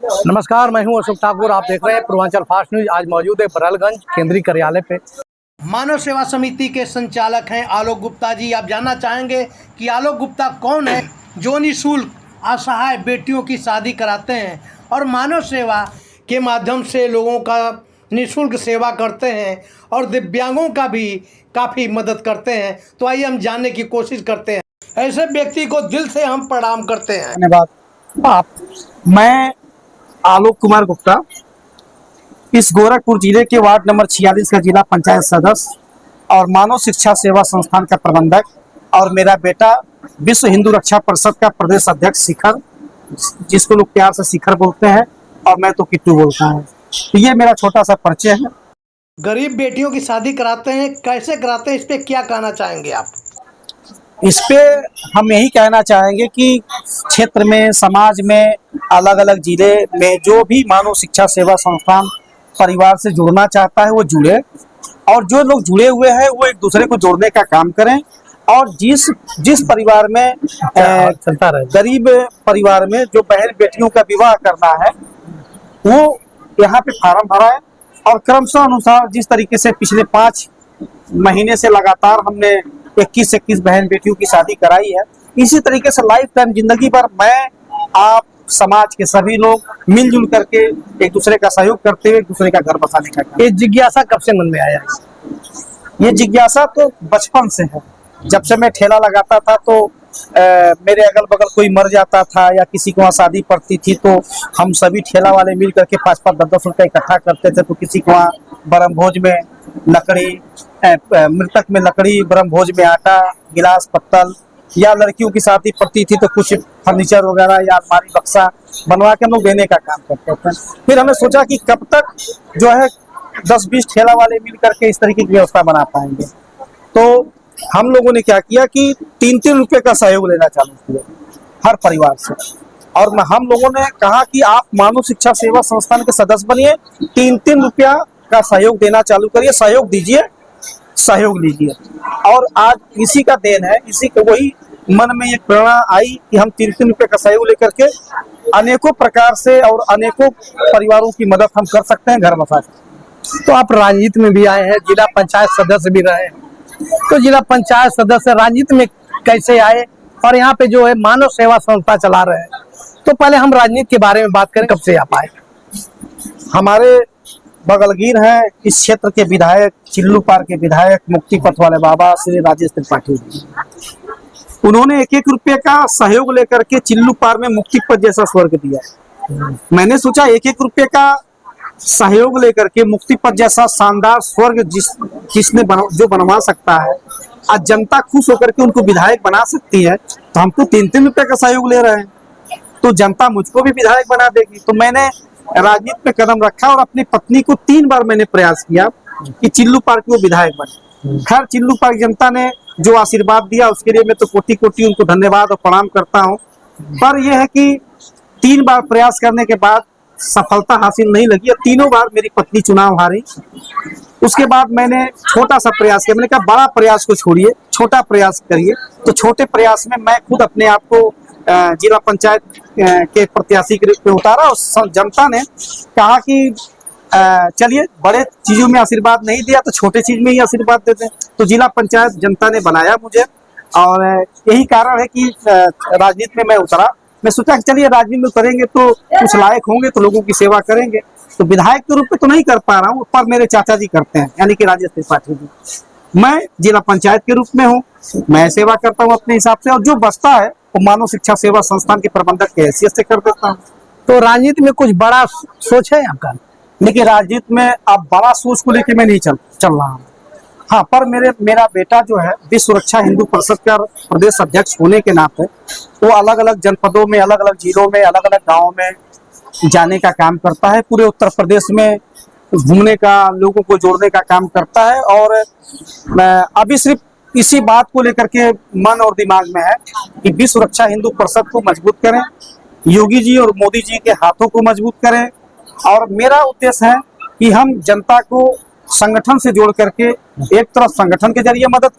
नमस्कार, मैं हूं अशोक ठाकुर। आप देख रहे हैं पूर्वांचल फास्ट न्यूज। आज मौजूद है बरहलगंज केंद्रीय कार्यालय पे। मानव सेवा समिति के संचालक हैं आलोक गुप्ता जी। आप जानना चाहेंगे कि आलोक गुप्ता कौन है जो निःशुल्क असहाय बेटियों की शादी कराते हैं और मानव सेवा के माध्यम से लोगों का निःशुल्क सेवा करते हैं और दिव्यांगों का भी काफ़ी मदद करते हैं। तो आइए हम जानने की कोशिश करते हैं। ऐसे व्यक्ति को दिल से हम प्रणाम करते हैं। धन्यवाद। मैं आलोक कुमार गुप्ता इस गोरखपुर जिले के वार्ड नंबर 46 का जिला पंचायत सदस्य और मानव शिक्षा सेवा संस्थान का प्रबंधक, और मेरा बेटा विश्व हिंदू रक्षा परिषद का प्रदेश अध्यक्ष शिखर, जिसको लोग प्यार से शिखर बोलते हैं, और मैं तो किट्टू बोलता हूँ। तो ये मेरा छोटा सा परिचय है। गरीब बेटियों की शादी कराते हैं, कैसे कराते हैं, इस पे क्या कहना चाहेंगे आप? इस पे हम यही कहना चाहेंगे कि क्षेत्र में, समाज में, अलग अलग जिले में जो भी मानव शिक्षा सेवा संस्थान परिवार से जुड़ना चाहता है वो जुड़े, और जो लोग जुड़े हुए हैं वो एक दूसरे को जोड़ने का काम करें। और जिस परिवार में चलता रहे, गरीब परिवार में जो बहन बेटियों का विवाह करना है वो यहाँ पे फार्म भरा है, और क्रमशः अनुसार जिस तरीके से पिछले 5 महीने से लगातार हमने 21 बहन बेटियों की शादी कराई है, इसी तरीके से लाइफ टाइम जिंदगी भर मैं, आप, समाज के सभी लोग मिलजुल करके एक दूसरे का सहयोग करते हुए एक दूसरे का घर बसाने का काम। ये जिज्ञासा कब से मन में आया? ये जिज्ञासा तो बचपन से है। जब से मैं ठेला लगाता था तो मेरे अगल बगल कोई मर जाता था या किसी को वहाँ शादी पड़ती थी तो हम सभी ठेला वाले मिल करके 5-5, 10-10 रुपए इकट्ठा करते थे। तो किसी को वहाँ ब्रह्म भोज में लकड़ी, मृतक में लकड़ी, ब्रह्म भोज में आटा, गिलास, पत्तल, या लड़कियों की शादी पड़ती थी तो कुछ फर्नीचर वगैरह या अलमारी बक्सा बनवा के हम लोग देने का काम करते थे। फिर हमने सोचा कि कब तक जो है 10-20 ठेला वाले मिल करके इस तरीके की व्यवस्था बना पाएंगे। तो हम लोगों ने क्या किया कि 3-3 रुपए का सहयोग लेना चालू किया हर परिवार से, और हम लोगों ने कहा कि आप मानव शिक्षा सेवा संस्थान के सदस्य बनिए, 3-3 रुपया का सहयोग देना चालू करिए, सहयोग दीजिए, सहयोग लीजिए। और आज इसी का देन है, इसी का वही मन में एक प्रेरणा आई कि हम 3-3 रुपए का सहयोग लेकर के अनेकों प्रकार से और अनेकों परिवारों की मदद हम कर सकते हैं, घर बसा सकते। तो आप राजनीति में भी आए हैं, जिला पंचायत सदस्य भी रहे, तो जिला पंचायत सदस्य राजनीति में कैसे आए और यहाँ पे जो है मानव सेवा संस्था चला रहे हैं? तो पहले हम राजनीति के बारे में बात करें, कब से आप आए? हमारे बगलगीर हैं इस क्षेत्र के विधायक, चिल्लू पार के विधायक, मुक्ति पथ वाले बाबा श्री राजेश त्रिपाठी जी, उन्होंने 1-1 रुपये का सहयोग लेकर के चिल्लू पार में मुक्ति पथ जैसा स्वर्ग दिया है। मैंने सोचा 1-1 रुपये का सहयोग लेकर के मुक्ति पथ जैसा शानदार स्वर्ग जिसने जो बनवा सकता है, आज जनता खुश होकर के उनको विधायक बना सकती है, तो हम तो 3-3 रुपये का सहयोग ले रहे हैं, तो जनता मुझको भी विधायक बना देगी। तो मैंने राजनीति में कदम रखा और अपनी पत्नी को 3 बार मैंने प्रयास किया कि चिल्लू पार की वो विधायक बने। खैर, चिल्लू पार जनता ने जो आशीर्वाद दिया उसके लिए मैं तो कोटि-कोटि उनको धन्यवाद और प्रणाम करता हूँ। पर यह है कि 3 बार प्रयास करने के बाद सफलता हासिल नहीं लगी, और तीनों बार मेरी पत्नी चुनाव हारी। उसके बाद मैंने छोटा सा प्रयास किया, मैंने कहा बड़ा प्रयास को छोड़िए, छोटा प्रयास करिए। तो छोटे प्रयास में मैं खुद अपने आप को जिला पंचायत के प्रत्याशी के रूप में उतारा, और जनता ने कहा कि चलिए, बड़े चीजों में आशीर्वाद नहीं दिया तो छोटे चीज में ही आशीर्वाद देते हैं। तो जिला पंचायत जनता ने बनाया मुझे, और यही कारण है कि राजनीति में मैं उतरा। मैं सोचा कि चलिए राजनीति में करेंगे तो कुछ लायक होंगे, तो लोगों की सेवा करेंगे। तो विधायक के रूप में तो नहीं कर पा रहा हूँ, पर मेरे चाचा जी करते हैं, यानी कि राजेश त्रिपाठी जी। मैं जिला पंचायत के रूप में हूँ, मैं सेवा करता हूँ अपने हिसाब से, और जो बचता है वो मानव शिक्षा सेवा संस्थान के प्रबंधक की हैसियत से कर देता हूँ। तो राजनीति में कुछ बड़ा सोच है आपका? लेकिन राजनीति में अब बड़ा सोच को लेकर मैं नहीं चल रहा हूँ। हाँ, पर मेरा बेटा जो है विश्व रक्षा हिंदू परिषद का प्रदेश अध्यक्ष होने के नाते वो अलग अलग जनपदों में, अलग अलग जिलों में, अलग अलग गाँव में जाने का काम करता है, पूरे उत्तर प्रदेश में घूमने का, लोगों को जोड़ने का काम करता है। और अभी सिर्फ इसी बात को लेकर के मन और दिमाग में है कि विश्व रक्षा हिंदू परिषद को मजबूत करें, योगी जी और मोदी जी के हाथों को मजबूत करें। और मेरा उद्देश्य है कि हम जनता को संगठन से जोड़ करके एक तरफ संगठन के जरिए मदद